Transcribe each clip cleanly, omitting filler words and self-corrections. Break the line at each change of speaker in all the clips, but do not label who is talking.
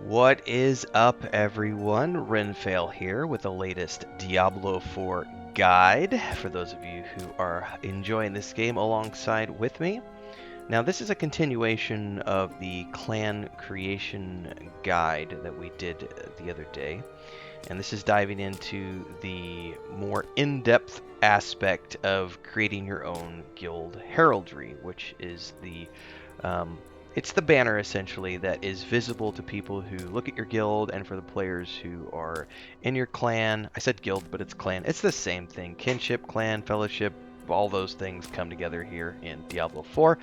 What is up, everyone? Renfail here with the latest Diablo IV guide for those of you who are enjoying this game alongside with me. Now, this is a continuation of the clan creation guide that we did the other day, and this is diving into the more in-depth aspect of creating your own guild heraldry, which is um, it's the banner essentially that is visible to people who look at your guild, and for the players who are in your clan. I said guild, but it's clan. It's the same thing. Kinship, clan, fellowship, all those things come together here in Diablo 4.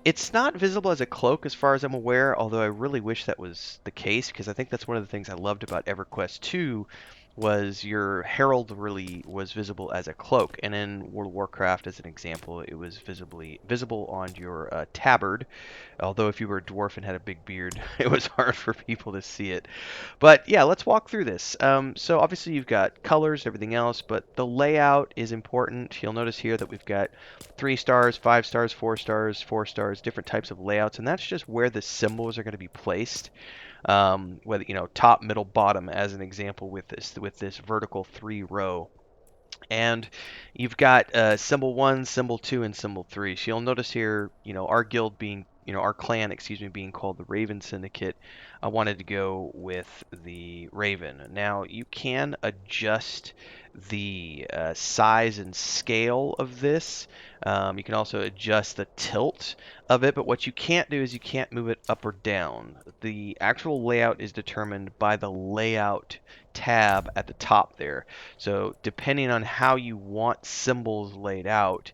It's not visible as a cloak as far as I'm aware, although I really wish that was the case, because I think that's one of the things I loved about EverQuest 2 was your herald really was visible as a cloak, and in World of Warcraft, as an example, it was visibly visible on your tabard. Although if you were a dwarf and had a big beard, it was hard for people to see it. But yeah, let's walk through this. So obviously you've got colors, everything else, but the layout is important. You'll notice here that we've got 3 stars, 5 stars, 4 stars, 4 stars, different types of layouts, and that's just where the symbols are going to be placed. Whether top, middle, bottom, as an example with this vertical 3 row. And you've got symbol 1, symbol 2, and symbol 3. So you'll notice here, our guild being, our clan, excuse me, being called the Raven Syndicate. I wanted to go with the Raven. Now, you can adjust the size and scale of this. You can also adjust the tilt of it, but what you can't do is you can't move it up or down. The actual layout is determined by the layout tab at the top there. So depending on how you want symbols laid out,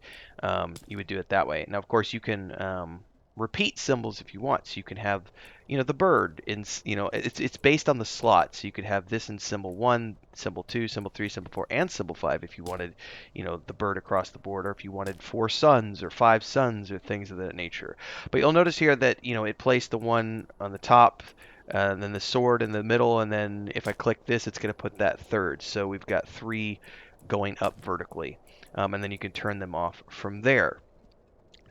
you would do it that way. Now, of course, you can repeat symbols if you want. So you can have, the bird in, it's based on the slot. So you could have this in symbol 1, symbol 2, symbol 3, symbol 4, and symbol 5 if you wanted, the bird across the board, or if you wanted 4 suns or 5 suns or things of that nature. But you'll notice here that, it placed the one on the top, and then the sword in the middle, and then if I click this, it's going to put that third. So we've got 3 going up vertically, and then you can turn them off from there.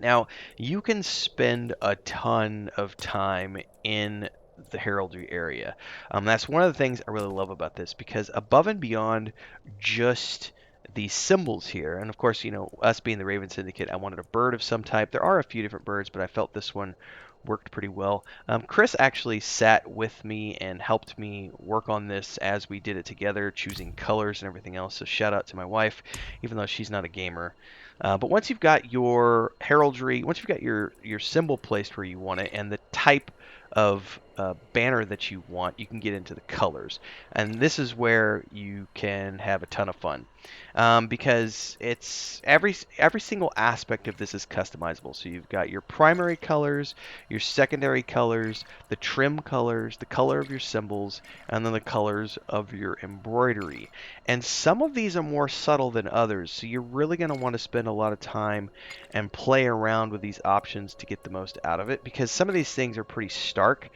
Now, you can spend a ton of time in the heraldry area. That's one of the things I really love about this, because above and beyond just the symbols here, and of course, us being the Raven Syndicate, I wanted a bird of some type. There are a few different birds, but I felt this one worked pretty well. Chris actually sat with me and helped me work on this as we did it together, choosing colors and everything else. So shout out to my wife, even though she's not a gamer. But once you've got your heraldry, once you've got your symbol placed where you want it, and the type of banner that you want, you can get into the colors. And this is where you can have a ton of fun, because it's every single aspect of this is customizable. So you've got your primary colors, your secondary colors, the trim colors, the color of your symbols, and then the colors of your embroidery. And some of these are more subtle than others, so you're really going to want to spend a lot of time and play around with these options to get the most out of it, because some of these things are pretty stark,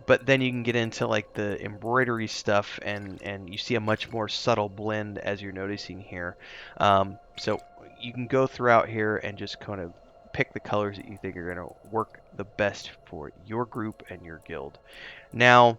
but then you can get into like the embroidery stuff, and you see a much more subtle blend as you're noticing here. So you can go throughout here and just kind of pick the colors that you think are going to work the best for your group and your guild. Now,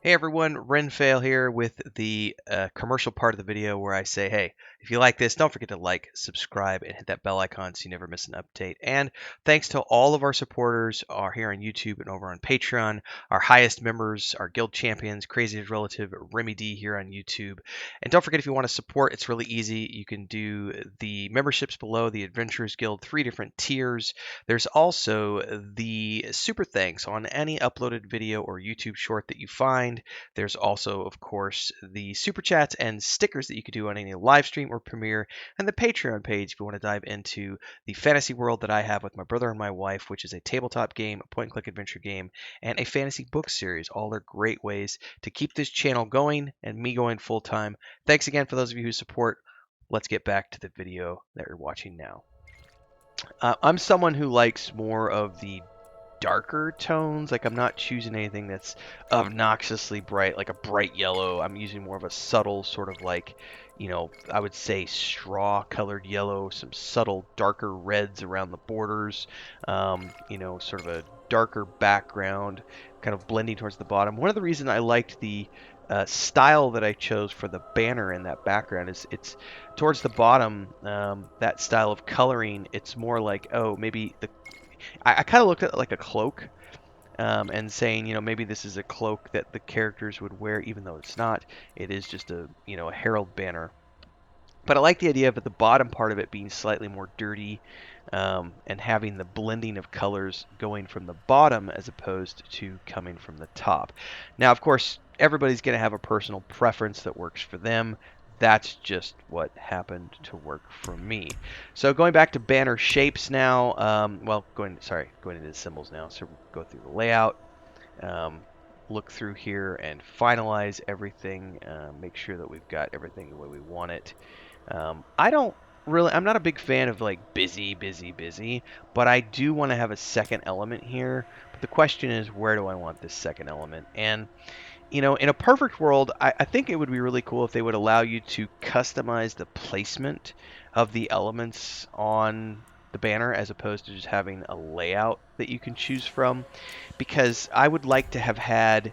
hey everyone, Renfail here with the commercial part of the video where I say, hey, if you like this, don't forget to like, subscribe, and hit that bell icon so you never miss an update. And thanks to all of our supporters here on YouTube and over on Patreon, our highest members, our guild champions, Crazy's Relative, Remy D here on YouTube. And don't forget, if you want to support, it's really easy. You can do the memberships below, the Adventurers Guild, 3 different tiers. There's also the super thanks on any uploaded video or YouTube short that you find. There's also, of course, the super chats and stickers that you could do on any live stream or premiere, and the Patreon page if you want to dive into the fantasy world that I have with my brother and my wife, which is a tabletop game, a point-and-click adventure game, and a fantasy book series. All are great ways to keep this channel going and me going full-time. Thanks again for those of you who support. Let's get back to the video that you're watching now. I'm someone who likes more of the darker tones. Like, I'm not choosing anything that's obnoxiously bright, like a bright yellow. I'm using more of a subtle sort of like, I would say straw colored yellow, some subtle darker reds around the borders, sort of a darker background. kind of blending towards the bottom. One of the reasons I liked the style that I chose for the banner in that background is it's towards the bottom. That style of coloring, it's more like, oh, maybe I kind of looked at it like a cloak, and saying, maybe this is a cloak that the characters would wear, even though it's not. It is just a herald banner. But I like the idea of the bottom part of it being slightly more dirty, and having the blending of colors going from the bottom as opposed to coming from the top. Now, of course, everybody's going to have a personal preference that works for them. That's just what happened to work for me. So going back to banner shapes now, going into the symbols now. So we'll go through the layout, um, look through here and finalize everything, make sure that we've got everything the way we want it. I'm not a big fan of like busy, busy, busy, but I do want to have a second element here. But the question is, where do I want this second element? And in a perfect world, I think it would be really cool if they would allow you to customize the placement of the elements on the banner as opposed to just having a layout that you can choose from. Because I would like to have had,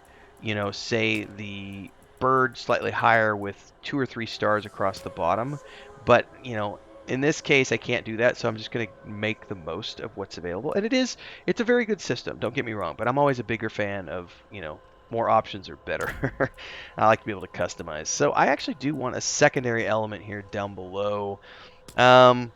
say the bird slightly higher with 2 or 3 stars across the bottom. But, in this case, I can't do that, so I'm just going to make the most of what's available. And it's a very good system, don't get me wrong, but I'm always a bigger fan of, more options are better. I like to be able to customize. So I actually do want a secondary element here down below. Um,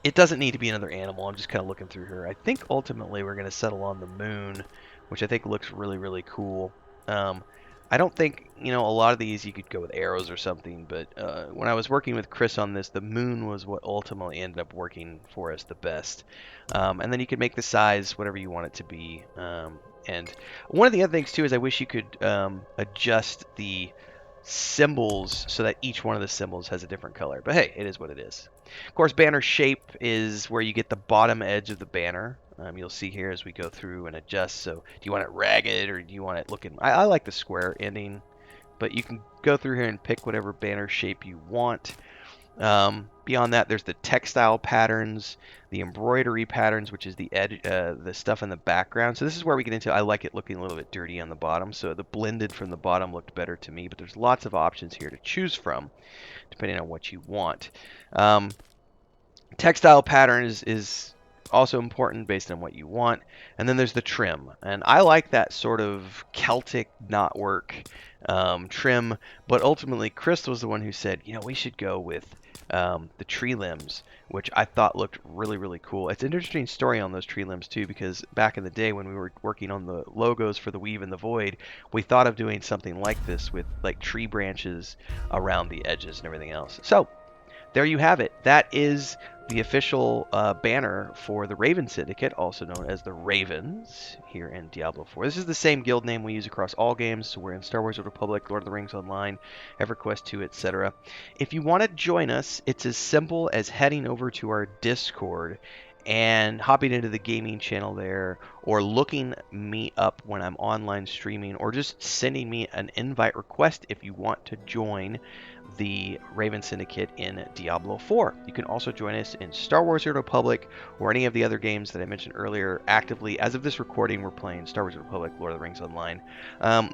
it doesn't need to be another animal. I'm just kind of looking through here. I think ultimately we're going to settle on the moon, which I think looks really, really cool. Um, I don't think, a lot of these you could go with arrows or something, but when I was working with Chris on this, the moon was what ultimately ended up working for us the best. And then you could make the size whatever you want it to be. And one of the other things, too, is I wish you could adjust the symbols so that each one of the symbols has a different color. But hey, it is what it is. Of course, banner shape is where you get the bottom edge of the banner. You'll see here as we go through and adjust. So do you want it ragged or do you want it looking... I like the square ending, but you can go through here and pick whatever banner shape you want. Beyond that, there's the textile patterns, the embroidery patterns, which is the stuff in the background. So this is where we get into, I like it looking a little bit dirty on the bottom. So the blended from the bottom looked better to me, but there's lots of options here to choose from, depending on what you want. Textile patterns is also important based on what you want. And then there's the trim. And I like that sort of Celtic knotwork trim. But ultimately, Chris was the one who said, we should go with the tree limbs, which I thought looked really, really cool. It's an interesting story on those tree limbs, too, because back in the day when we were working on the logos for the Weave and the Void, we thought of doing something like this with like tree branches around the edges and everything else. So there you have it. That is the official banner for the Raven Syndicate, also known as the Ravens, here in Diablo 4. This is the same guild name we use across all games, so we're in Star Wars: The Republic, Lord of the Rings Online, EverQuest 2, etc. If you want to join us, it's as simple as heading over to our Discord and hopping into the gaming channel there, or looking me up when I'm online streaming, or just sending me an invite request if you want to join the Raven Syndicate in Diablo 4. You can also join us in Star Wars: The Republic or any of the other games that I mentioned earlier. Actively, as of this recording, we're playing Star Wars: The Republic, Lord of the Rings Online.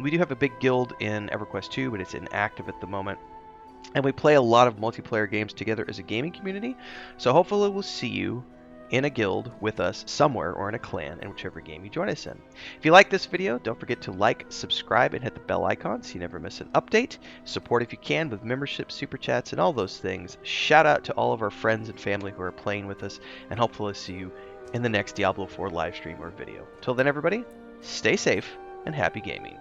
We do have a big guild in EverQuest 2, but it's inactive at the moment. And we play a lot of multiplayer games together as a gaming community. So hopefully we'll see you in a guild with us somewhere, or in a clan, in whichever game you join us in. If you like this video, don't forget to like, subscribe, and hit the bell icon so you never miss an update. Support if you can with membership, super chats, and all those things. Shout out to all of our friends and family who are playing with us, and hopefully see you in the next Diablo 4 live stream or video. Till then, everybody, stay safe and happy gaming.